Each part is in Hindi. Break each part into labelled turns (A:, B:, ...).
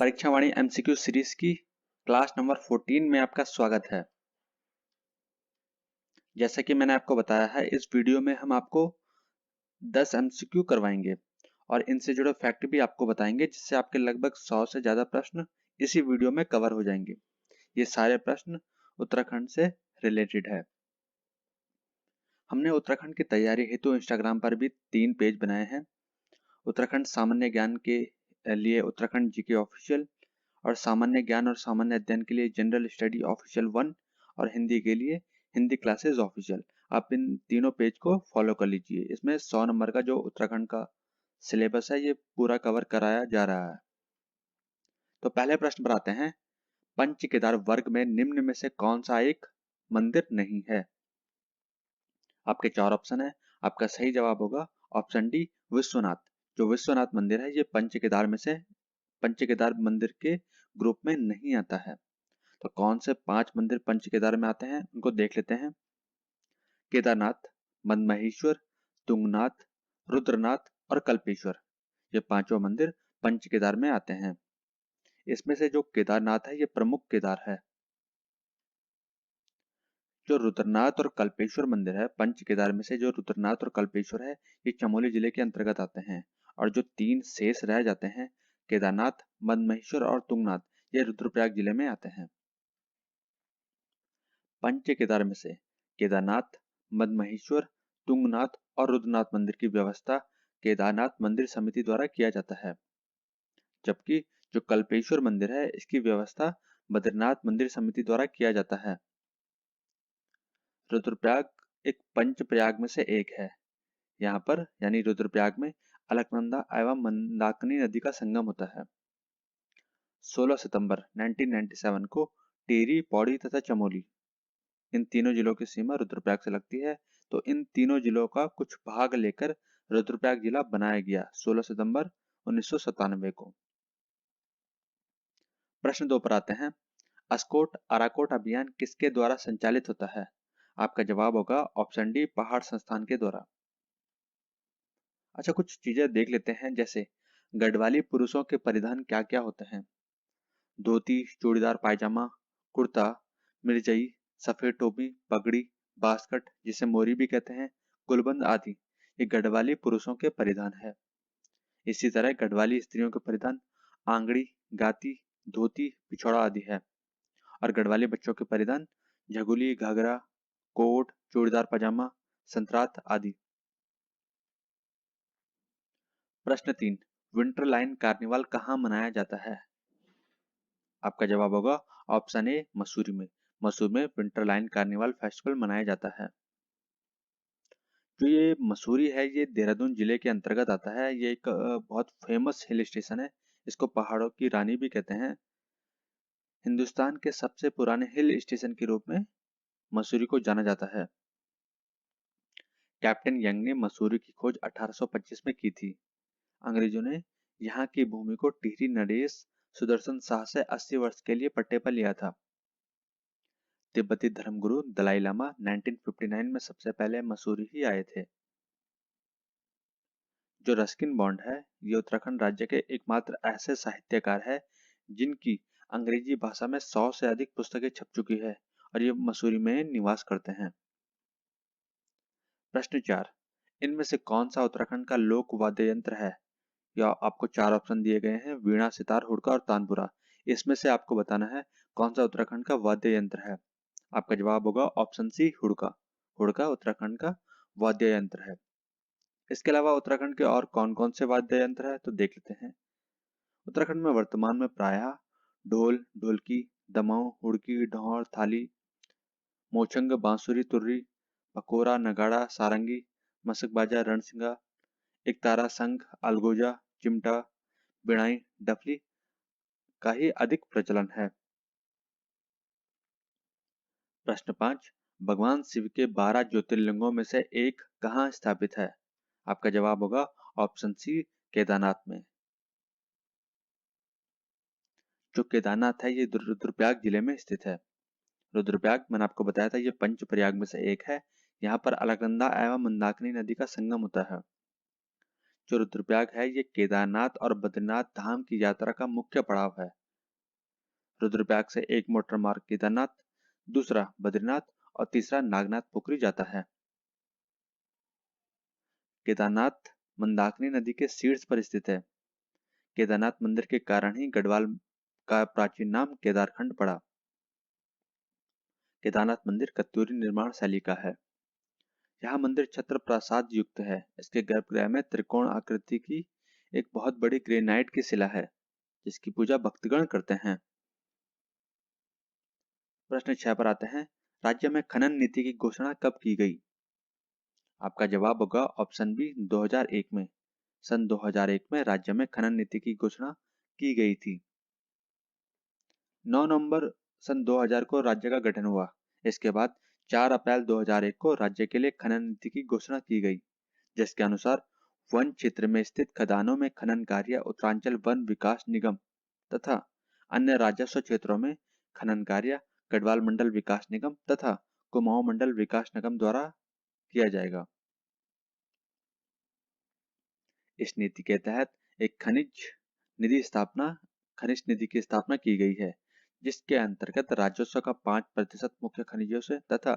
A: परीक्षावाणी एमसीक्यू सीरीज की क्लास नंबर 14 में आपका स्वागत है। जैसा कि मैंने आपको बताया है, इस वीडियो में हम आपको 10 एमसीक्यू करवाएंगे और इनसे जुड़े फैक्ट भी आपको बताएंगे, जिससे आपके लगभग 100 से ज्यादा प्रश्न इसी वीडियो में कवर हो जाएंगे। ये सारे प्रश्न उत्तराखंड से रिलेटेड है। हमने उत्तराखंड की तैयारी हेतु इंस्टाग्राम पर भी 3 पेज बनाए हैं। उत्तराखंड सामान्य ज्ञान के लिए उत्तराखंड जीके ऑफिशियल, और सामान्य ज्ञान और सामान्य अध्ययन के लिए जनरल स्टडी ऑफिशियल 1, और हिंदी के लिए हिंदी क्लासेस ऑफिशियल। आप इन तीनों पेज को फॉलो कर लीजिए। इसमें 100 नंबर का जो उत्तराखंड का सिलेबस है, ये पूरा कवर कराया जा रहा है। तो पहले प्रश्न पर आते हैं। पंच केदार वर्ग में निम्न में से कौन सा एक मंदिर नहीं है? आपके 4 ऑप्शन है। आपका सही जवाब होगा ऑप्शन डी, विश्वनाथ। जो विश्वनाथ मंदिर है, ये पंच केदार मंदिर के ग्रुप में नहीं आता है। तो कौन से 5 मंदिर पंच केदार में आते हैं, उनको देख लेते हैं। केदारनाथ, मदमहेश्वर, तुंगनाथ, रुद्रनाथ और कल्पेश्वर। ये पांचों मंदिर पंच केदार में आते हैं। इसमें से जो केदारनाथ है, ये प्रमुख केदार है। जो रुद्रनाथ और कल्पेश्वर मंदिर है, पंच केदार में से जो रुद्रनाथ और कल्पेश्वर है, ये चमोली जिले के अंतर्गत आते हैं। और जो 3 शेष रह जाते हैं, केदारनाथ, मदमहेश्वर और तुंगनाथ, ये रुद्रप्रयाग जिले में आते हैं। पंच केदार में से केदारनाथ, मदमहेश्वर, तुंगनाथ और रुद्रनाथ मंदिर की व्यवस्था केदारनाथ मंदिर समिति द्वारा किया जाता है, जबकि जो कल्पेश्वर मंदिर है, इसकी व्यवस्था बद्रीनाथ मंदिर समिति द्वारा किया जाता है। रुद्रप्रयाग एक पंच प्रयाग में से एक है। यहाँ पर यानी रुद्रप्रयाग में अलकनंदा एवं मंदाकिनी नदी का संगम होता है। 16 सितंबर 1997 को टिहरी, पौड़ी तथा चमोली, इन तीनों जिलों की सीमा रुद्रप्रयाग से लगती है। तो इन तीनों जिलों का कुछ भाग लेकर रुद्रप्रयाग जिला बनाया गया 16 सितंबर 1997 को। प्रश्न 2 पर आते हैं। अस्कोट अराकोट अभियान किसके द्वारा संचालित होता है? आपका जवाब होगा ऑप्शन डी, पहाड़ संस्थान के द्वारा। अच्छा, कुछ चीजें देख लेते हैं। जैसे गढ़वाली पुरुषों के परिधान क्या क्या होते हैं? धोती, चूड़ीदार पायजामा, कुर्ता, मिर्जई, सफेद टोपी, पगड़ी, बास्कट जिसे मोरी भी कहते हैं, गुलबंद आदि, ये गढ़वाली पुरुषों के परिधान है। इसी तरह गढ़वाली स्त्रियों के परिधान आंगड़ी, गाती, धोती, पिछौड़ा आदि है। और गढ़वाली बच्चों के परिधान झगुली, घाघरा, कोट, चूड़ीदार पजामा, संतरात आदि। प्रश्न 3, विंटरलाइन कार्निवाल कहाँ मनाया जाता है? आपका जवाब होगा ऑप्शन ए, मसूरी में। मसूरी में विंटरलाइन कार्निवाल फेस्टिवल मनाया जाता है। जो ये मसूरी है, ये देहरादून जिले के अंतर्गत आता है। ये एक बहुत फेमस हिल स्टेशन है। इसको पहाड़ों की रानी भी कहते हैं। हिंदुस्तान के सबसे पुराने हिल स्टेशन के रूप में मसूरी को जाना जाता है। कैप्टन यंग ने मसूरी की खोज 1825 में की थी। अंग्रेजों ने यहाँ की भूमि को टिहरी नरेश सुदर्शन शाह से 80 वर्ष के लिए पट्टे पर लिया था। तिब्बती धर्मगुरु दलाई लामा 1959 में सबसे पहले मसूरी ही आए थे। जो रस्किन बॉन्ड है, ये उत्तराखंड राज्य के एकमात्र ऐसे साहित्यकार है जिनकी अंग्रेजी भाषा में 100 से अधिक पुस्तकें छप चुकी है, और ये मसूरी में निवास करते हैं। प्रश्न 4, इनमें से कौन सा उत्तराखंड का लोक वाद्य यंत्र है? या आपको 4 ऑप्शन दिए गए हैं, वीणा, सितार, हुड़का और तानपुरा। इसमें से आपको बताना है कौन सा उत्तराखंड का वाद्य यंत्र है। आपका जवाब होगा ऑप्शन सी, हुड़का। हुड़का उत्तराखंड का वाद्य यंत्र है। इसके अलावा उत्तराखंड के और कौन कौन से वाद्य यंत्र है, तो देख लेते हैं। उत्तराखंड में वर्तमान में प्रायः ढोल, ढोलकी, दमाऊ, हुड़की, ढोर, थाली, मोचंग, बांसुरी, तुर्री, पकोरा, नगाड़ा, सारंगी, मसक बाजा, रणसिंगा, एकतारा, शंख, अलगोजा, चिमटा, बिणाई, डफली का ही अधिक प्रचलन है। प्रश्न 5, भगवान शिव के 12 ज्योतिर्लिंगों में से एक कहाँ स्थापित है? आपका जवाब होगा ऑप्शन सी, केदारनाथ में। जो केदारनाथ है, ये रुद्रप्रयाग जिले में स्थित है। रुद्रप्रयाग मैंने आपको बताया था, ये पंच प्रयाग में से एक है। यहाँ पर अलकनंदा एवं मंदाकिनी नदी का संगम होता है। जो रुद्रप्रयाग है ये केदारनाथ और बद्रीनाथ धाम की यात्रा का मुख्य पड़ाव है। रुद्रप्रयाग से एक मोटर मार्ग केदारनाथ, दूसरा बद्रीनाथ और तीसरा नागनाथ पोखरी जाता है। केदारनाथ मंदाकिनी नदी के शीर्ष पर स्थित है। केदारनाथ मंदिर के कारण ही गढ़वाल का प्राचीन नाम केदारखंड पड़ा। केदारनाथ मंदिर कत्यूरी निर्माण शैली का है। यह मंदिर छत्र प्रासाद युक्त है। इसके गर्भगृह में त्रिकोण आकृति की एक बहुत बड़ी ग्रेनाइट की शिला है, जिसकी पूजा भक्तगण करते हैं। प्रश्न 6 पर आते हैं। राज्य में खनन नीति की घोषणा कब की गई? आपका जवाब होगा ऑप्शन बी 2001 में। सन 2001 में राज्य में खनन नीति की घोषणा की गई थी। 9 नवंबर सन 2000 को राज्य का गठन हुआ। इसके बाद 4 अप्रैल 2001 को राज्य के लिए खनन नीति की घोषणा की गई, जिसके अनुसार वन क्षेत्र में स्थित खदानों में खनन कार्य उत्तरांचल वन विकास निगम तथा अन्य राजस्व क्षेत्रों में खनन कार्य गढ़वाल मंडल विकास निगम तथा कुमाऊं मंडल विकास निगम द्वारा किया जाएगा। इस नीति के तहत एक खनिज निधि की स्थापना की गई है, जिसके अंतर्गत राजस्व का 5% मुख्य खनिजों से तथा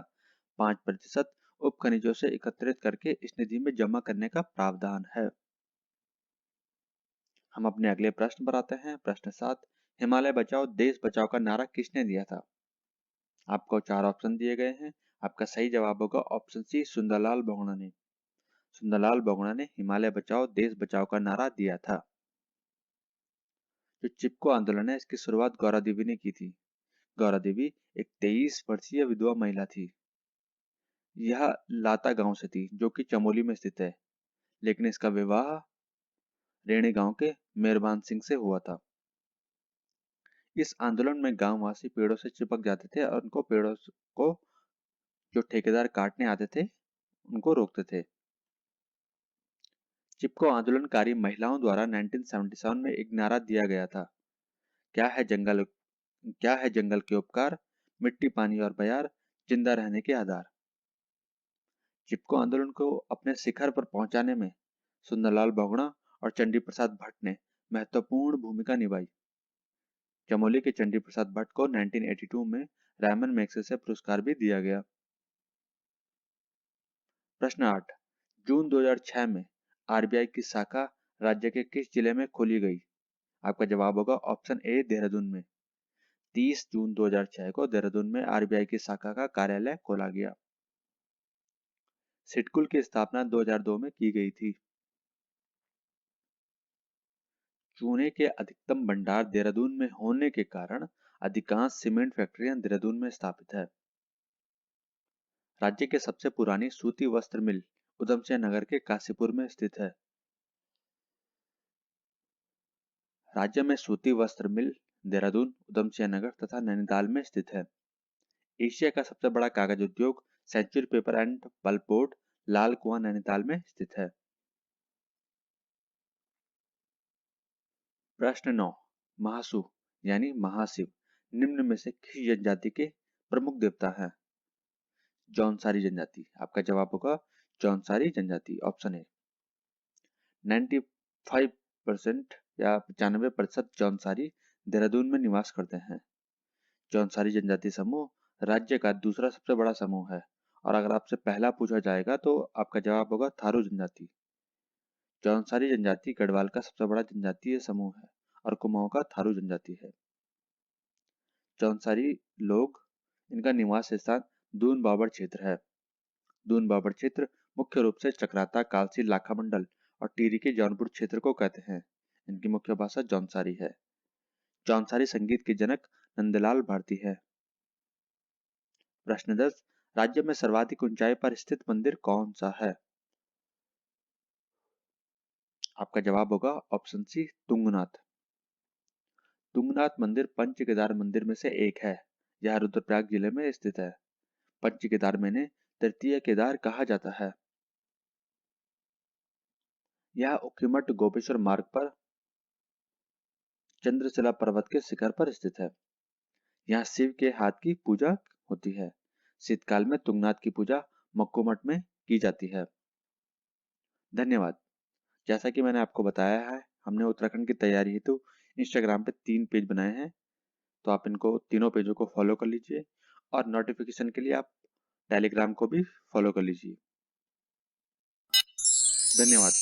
A: 5% उप खनिजों से एकत्रित करके इस निधि में जमा करने का प्रावधान है। हम अपने अगले प्रश्न पर आते हैं। प्रश्न 7, हिमालय बचाओ देश बचाओ का नारा किसने दिया था? आपको 4 ऑप्शन दिए गए हैं। आपका सही जवाब होगा ऑप्शन सी सुंदरलाल बहुगुणा ने। सुंदरलाल बहुगुणा ने हिमालय बचाओ देश बचाओ का नारा दिया था। जो चिपको आंदोलन है, इसकी शुरुआत गौरा देवी ने की थी। गौरा देवी एक 23 वर्षीय विधवा महिला थी। यह लाता गांव से थी, जो कि चमोली में स्थित है, लेकिन इसका विवाह रेणी गांव के मेहरबान सिंह से हुआ था। इस आंदोलन में गांववासी पेड़ों से चिपक जाते थे और उनको पेड़ों को जो ठेकेदार काटने आते थे उनको रोकते थे। चिपको आंदोलनकारी महिलाओं द्वारा 1977 में एक नारा दिया गया था, क्या है जंगल के उपकार, मिट्टी पानी और बयार, जिंदा रहने के आधार। चिपको आंदोलन को अपने शिखर पर पहुंचाने में सुंदरलाल बहुगुणा और चंडी प्रसाद भट्ट ने महत्वपूर्ण भूमिका निभाई। चमोली के चंडी प्रसाद भट्ट को 1982 में रैमन मैग्सेसे पुरस्कार भी दिया गया। प्रश्न 8, जून 2006 में आरबीआई की शाखा राज्य के किस जिले में खोली गई? आपका जवाब होगा ऑप्शन ए देहरादून में। 30 जून 2006 को देहरादून में आरबीआई की शाखा का कार्यालय खोला गया। सिडकुल की स्थापना 2002 में की गई थी। चूने के अधिकतम भंडार देहरादून में होने के कारण अधिकांश सीमेंट फैक्ट्रियां देहरादून में स्थापित है। राज्य के सबसे पुरानी सूती वस्त्र मिल उधमसिंह नगर के काशीपुर में स्थित है। राज्य में सूती वस्त्र मिल देहरादून, उधमसिंह नगर तथा नैनीताल में स्थित है। एशिया का सबसे बड़ा कागज उद्योग century paper and pulp board Lal Kuan Nainital में स्थित है। प्रश्न 9, महासु यानी महाशिव निम्न में से किस जनजाति के प्रमुख देवता हैं? जौनसारी जनजाति। आपका जवाब होगा जौनसारी जनजाति, ऑप्शन ए। 95% या 95% जौनसारी देहरादून में निवास करते हैं। जौनसारी जनजाति समूह राज्य का दूसरा सबसे बड़ा समूह है, और अगर आपसे पहला पूछा जाएगा तो आपका जवाब होगा थारू जनजाति। जौनसारी जनजाति गढ़वाल का सबसे बड़ा जनजातीय समूह है और कुमाऊं का थारू जनजाति है। जौनसारी लोग, इनका निवास स्थान दून बाबर क्षेत्र है। दून बाबर क्षेत्र मुख्य रूप से चक्राता, कालसी, लाखा मंडल और टिहरी के जौनपुर क्षेत्र को कहते हैं। इनकी मुख्य भाषा जौनसारी है। जौनसारी संगीत के जनक नंदलाल भारती है। प्रश्न 10, राज्य में सर्वाधिक ऊंचाई पर स्थित मंदिर कौन सा है? आपका जवाब होगा ऑप्शन सी तुंगनाथ। तुंगनाथ मंदिर पंच केदार मंदिर में से एक है। यह रुद्रप्रयाग जिले में स्थित है। पंच केदार में ने तृतीय केदार कहा जाता है। यह उखीमठ गोपेश्वर मार्ग पर चंद्रशिला पर्वत के शिखर पर स्थित है। यहाँ शिव के हाथ की पूजा होती है। शीतकाल में तुंगनाथ की पूजा मक्कू मठ में की जाती है। धन्यवाद। जैसा कि मैंने आपको बताया है, हमने उत्तराखंड की तैयारी हेतु इंस्टाग्राम पे 3 पेज बनाए हैं, तो आप इनको तीनों पेजों को फॉलो कर लीजिए और नोटिफिकेशन के लिए आप टेलीग्राम को भी फॉलो कर लीजिए। धन्यवाद।